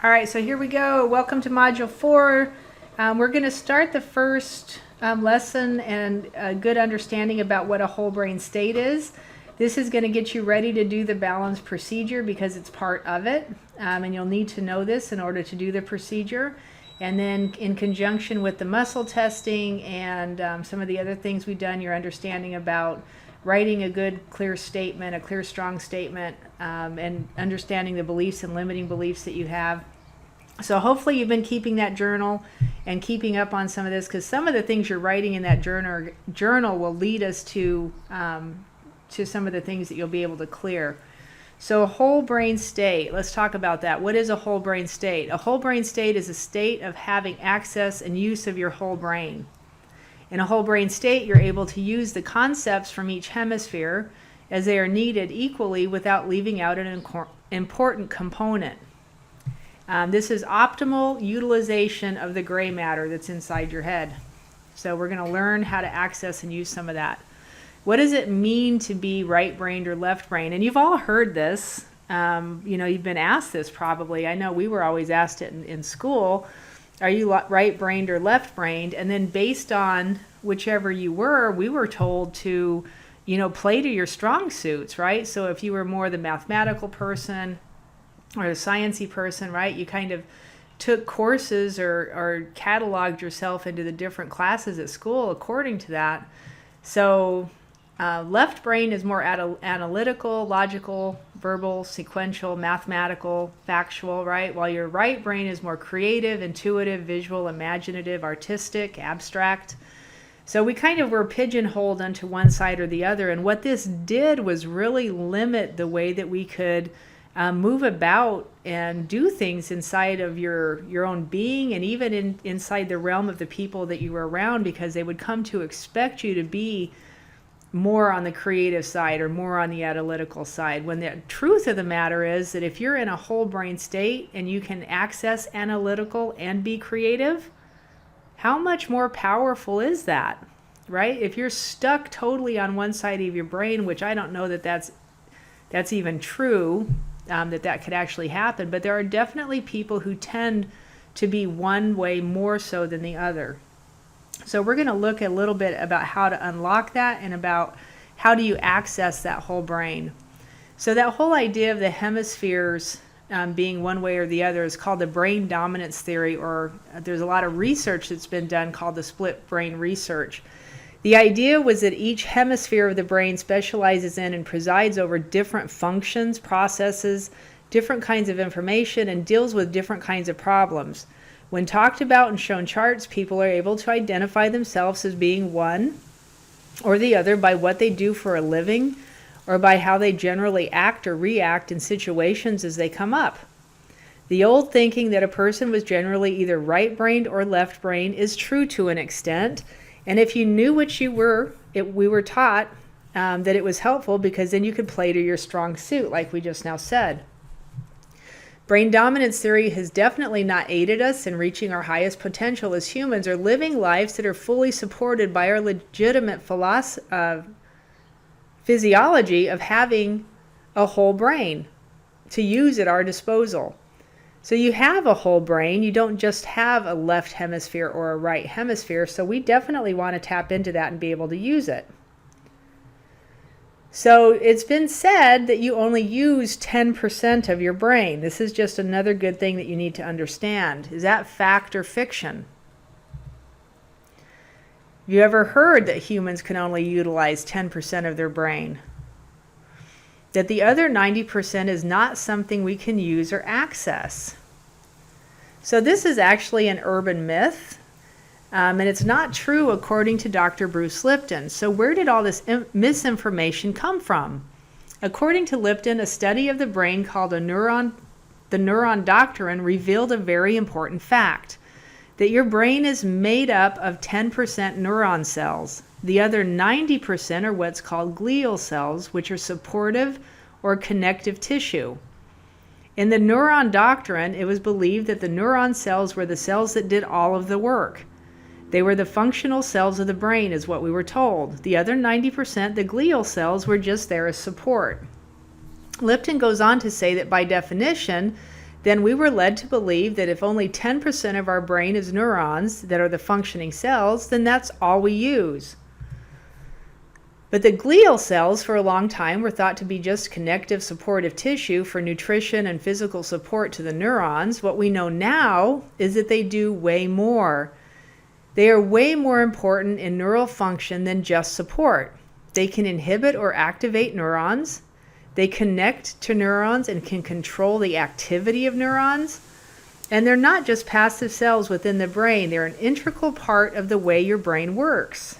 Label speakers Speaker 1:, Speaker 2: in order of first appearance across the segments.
Speaker 1: All right, so here we go. Welcome to Module 4. We're going to start the first lesson and a good understanding about what a whole brain state is. This is going to get you ready to do the balance procedure because it's part of it, and you'll need to know this in order to do the procedure. And then in conjunction with the muscle testing and some of the other things we've done, your understanding about writing a good, clear statement, a clear, strong statement, and understanding the beliefs and limiting beliefs that you have. So hopefully you've been keeping that journal and keeping up on some of this, because some of the things you're writing in that journal will lead us to some of the things that you'll be able to clear. So a whole brain state, let's talk about that. What is a whole brain state? A whole brain state is a state of having access and use of your whole brain. In a whole brain state, you're able to use the concepts from each hemisphere as they are needed equally without leaving out an important component. This is optimal utilization of the gray matter that's inside your head. So we're going to learn how to access and use some of that. What does it mean to be right-brained or left-brained? And you've all heard this. You've been asked this probably. I know we were always asked it in school. Are you right-brained or left-brained? And then based on whichever you were, we were told to, play to your strong suits, right? So if you were more the mathematical person or a sciencey person, right, you kind of took courses or cataloged yourself into the different classes at school according to that. So left brain is more analytical, logical, verbal, sequential, mathematical, factual, right? While your right brain is more creative, intuitive, visual, imaginative, artistic, abstract. So we kind of were pigeonholed onto one side or the other. And what this did was really limit the way that we could move about and do things inside of your own being, and even inside the realm of the people that you were around, because they would come to expect you to be more on the creative side or more on the analytical side, when the truth of the matter is that if you're in a whole brain state and you can access analytical and be creative, how much more powerful is that, right? If you're stuck totally on one side of your brain, which I don't know that that's even true, that could actually happen, but there are definitely people who tend to be one way more so than the other. So we're going to look a little bit about how to unlock that and about how do you access that whole brain. So that whole idea of the hemispheres being one way or the other is called the brain dominance theory, or there's a lot of research that's been done called the split brain research. The idea was that each hemisphere of the brain specializes in and presides over different functions, processes, different kinds of information, and deals with different kinds of problems. When talked about and shown charts, people are able to identify themselves as being one or the other by what they do for a living or by how they generally act or react in situations as they come up. The old thinking that a person was generally either right-brained or left-brained is true to an extent. And if you knew what you were, we were taught that it was helpful, because then you could play to your strong suit, like we just now said. Brain dominance theory has definitely not aided us in reaching our highest potential as humans or living lives that are fully supported by our legitimate physiology of having a whole brain to use at our disposal. So you have a whole brain. You don't just have a left hemisphere or a right hemisphere. So we definitely want to tap into that and be able to use it. So it's been said that you only use 10% of your brain. This is just another good thing that you need to understand. Is that fact or fiction? Have you ever heard that humans can only utilize 10% of their brain? That the other 90% is not something we can use or access. So this is actually an urban myth, and it's not true according to Dr. Bruce Lipton. So where did all this misinformation come from? According to Lipton, a study of the brain called the neuron doctrine revealed a very important fact, that your brain is made up of 10% neuron cells. The other 90% are what's called glial cells, which are supportive or connective tissue. In the neuron doctrine, it was believed that the neuron cells were the cells that did all of the work. They were the functional cells of the brain, is what we were told. The other 90%, the glial cells, were just there as support. Lipton goes on to say that by definition, then we were led to believe that if only 10% of our brain is neurons that are the functioning cells, then that's all we use. But the glial cells for a long time were thought to be just connective supportive tissue for nutrition and physical support to the neurons. What we know now is that they do way more. They are way more important in neural function than just support. They can inhibit or activate neurons. They connect to neurons and can control the activity of neurons. And they're not just passive cells within the brain. They're an integral part of the way your brain works.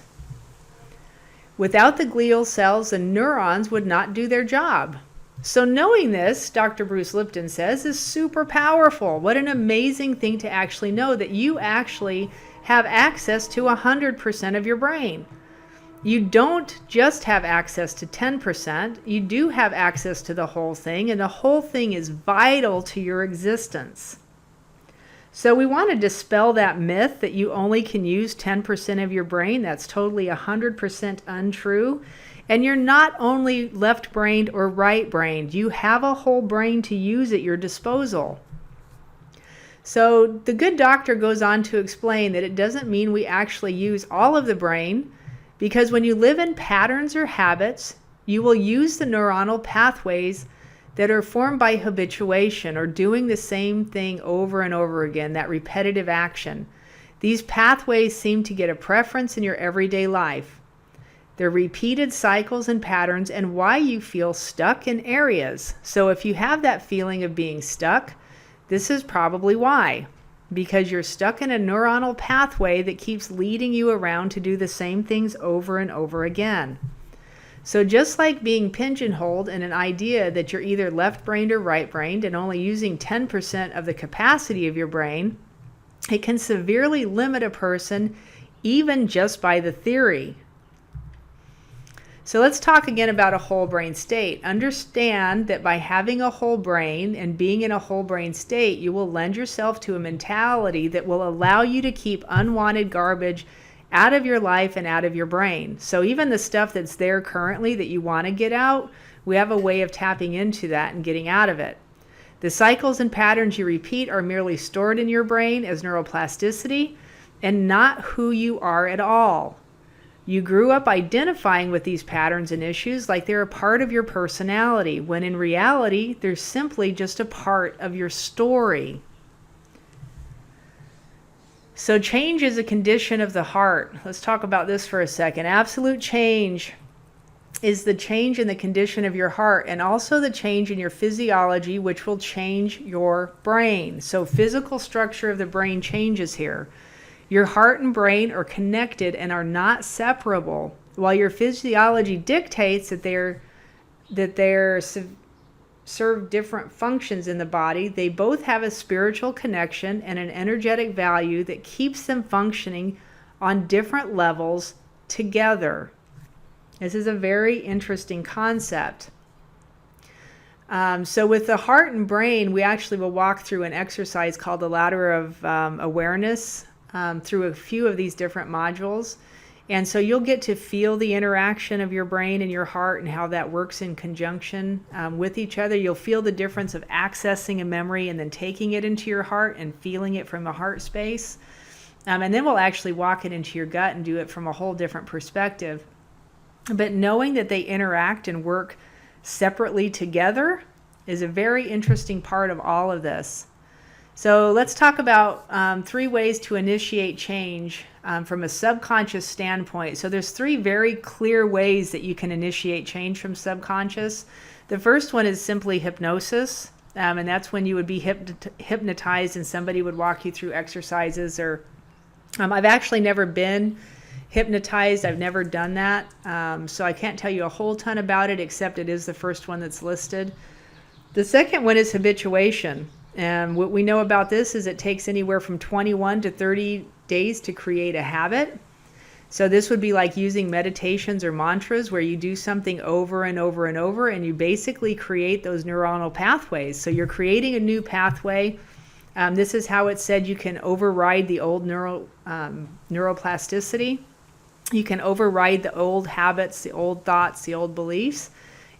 Speaker 1: Without the glial cells, the neurons would not do their job. So knowing this, Dr. Bruce Lipton says, is super powerful. What an amazing thing to actually know that you actually have access to 100% of your brain. You don't just have access to 10%, you do have access to the whole thing, and the whole thing is vital to your existence. So we want to dispel that myth that you only can use 10% of your brain. That's totally 100% untrue. And you're not only left-brained or right-brained. You have a whole brain to use at your disposal. So the good doctor goes on to explain that it doesn't mean we actually use all of the brain, because when you live in patterns or habits, you will use the neuronal pathways that are formed by habituation or doing the same thing over and over again, that repetitive action. These pathways seem to get a preference in your everyday life. They're repeated cycles and patterns and why you feel stuck in areas. So if you have that feeling of being stuck, this is probably why. Because you're stuck in a neuronal pathway that keeps leading you around to do the same things over and over again. So just like being pigeonholed in an idea that you're either left-brained or right-brained and only using 10% of the capacity of your brain, it can severely limit a person even just by the theory. So let's talk again about a whole brain state. Understand that by having a whole brain and being in a whole brain state, you will lend yourself to a mentality that will allow you to keep unwanted garbage out of your life and out of your brain. So even the stuff that's there currently that you want to get out, we have a way of tapping into that and getting out of it. The cycles and patterns you repeat are merely stored in your brain as neuroplasticity and not who you are at all. You grew up identifying with these patterns and issues like they're a part of your personality, when in reality, they're simply just a part of your story. So change is a condition of the heart. Let's talk about this for a second. Absolute change is the change in the condition of your heart and also the change in your physiology, which will change your brain. So physical structure of the brain changes here. Your heart and brain are connected and are not separable. While your physiology dictates that they're serve different functions in the body, they both have a spiritual connection and an energetic value that keeps them functioning on different levels together. This is a very interesting concept. So with the heart and brain, we actually will walk through an exercise called the ladder of awareness through a few of these different modules. And so you'll get to feel the interaction of your brain and your heart and how that works in conjunction with each other. You'll feel the difference of accessing a memory and then taking it into your heart and feeling it from the heart space. And then we'll actually walk it into your gut and do it from a whole different perspective. But knowing that they interact and work separately together is a very interesting part of all of this. So let's talk about 3 ways to initiate change from a subconscious standpoint. So there's 3 very clear ways that you can initiate change from subconscious. The first one is simply hypnosis, and that's when you would be hypnotized and somebody would walk you through exercises. Or I've actually never been hypnotized. I've never done that, so I can't tell you a whole ton about it, except it is the first one that's listed. The second one is habituation. And what we know about this is it takes anywhere from 21 to 30 days to create a habit. So this would be like using meditations or mantras where you do something over and over and over, and you basically create those neuronal pathways. So you're creating a new pathway. This is how it said you can override the old neuroplasticity. You can override the old habits, the old thoughts, the old beliefs.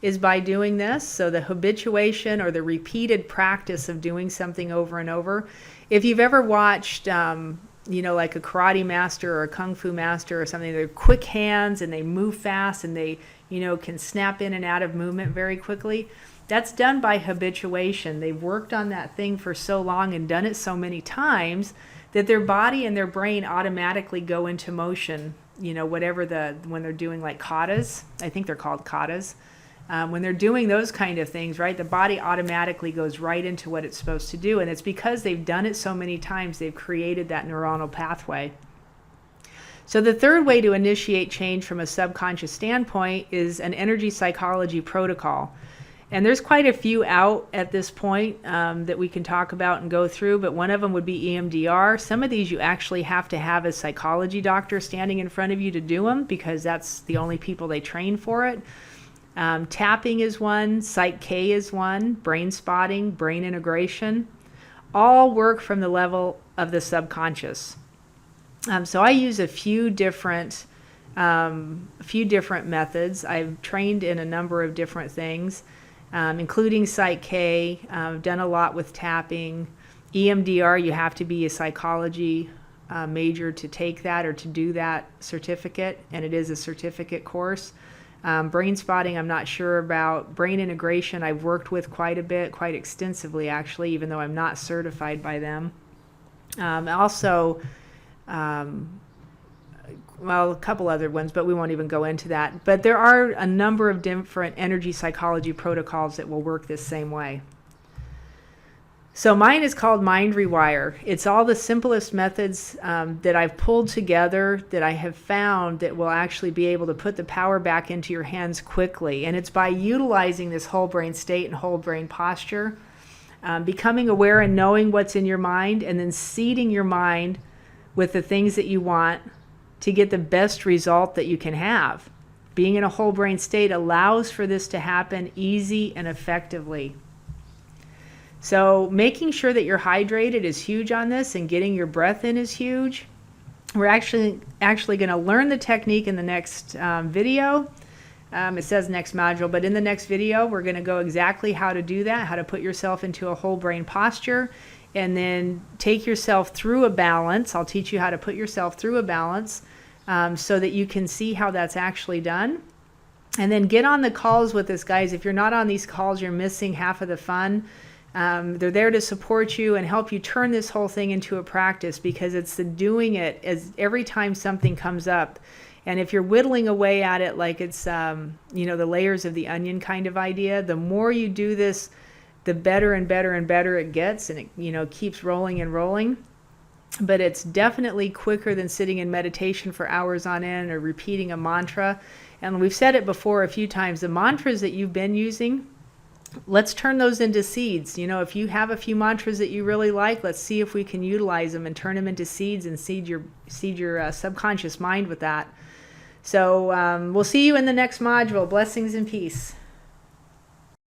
Speaker 1: is by doing this. So the habituation, or the repeated practice of doing something over and over. If you've ever watched, like a karate master or a kung fu master or something, they're quick hands and they move fast and they, can snap in and out of movement very quickly. That's done by habituation. They've worked on that thing for so long and done it so many times that their body and their brain automatically go into motion, when they're doing like katas. I think they're called katas. When they're doing those kind of things, right, the body automatically goes right into what it's supposed to do. And it's because they've done it so many times, they've created that neuronal pathway. So the third way to initiate change from a subconscious standpoint is an energy psychology protocol. And there's quite a few out at this point that we can talk about and go through, but one of them would be EMDR. Some of these you actually have to have a psychology doctor standing in front of you to do them, because that's the only people they train for it. Tapping is one, Psych K is one, brain spotting, brain integration, all work from the level of the subconscious. So I use a few different methods. I've trained in a number of different things, including Psych K. I've done a lot with tapping. EMDR, you have to be a psychology major to take that or to do that certificate, and it is a certificate course. Brain spotting, I'm not sure about. Brain integration, I've worked with quite a bit, quite extensively actually, even though I'm not certified by them. Also, a couple other ones, but we won't even go into that. But there are a number of different energy psychology protocols that will work this same way. So mine is called Mind Rewire. It's all the simplest methods that I've pulled together that I have found that will actually be able to put the power back into your hands quickly. And it's by utilizing this whole brain state and whole brain posture, becoming aware and knowing what's in your mind, and then seeding your mind with the things that you want to get the best result that you can have. Being in a whole brain state allows for this to happen easy and effectively. So making sure that you're hydrated is huge on this, and getting your breath in is huge. We're actually going to learn the technique in the next video. It says next module, but in the next video, we're going to go exactly how to do that, how to put yourself into a whole brain posture, and then take yourself through a balance. I'll teach you how to put yourself through a balance so that you can see how that's actually done. And then get on the calls with us, guys. If you're not on these calls, you're missing half of the fun. They're there to support you and help you turn this whole thing into a practice, because it's the doing it as every time something comes up. And if you're whittling away at it like it's, the layers of the onion kind of idea, the more you do this, the better and better and better it gets, and it, keeps rolling and rolling. But it's definitely quicker than sitting in meditation for hours on end or repeating a mantra. And we've said it before a few times, the mantras that you've been using, let's turn those into seeds. If you have a few mantras that you really like, let's see if we can utilize them and turn them into seeds and seed your subconscious mind with that. So we'll see you in the next module. Blessings and peace.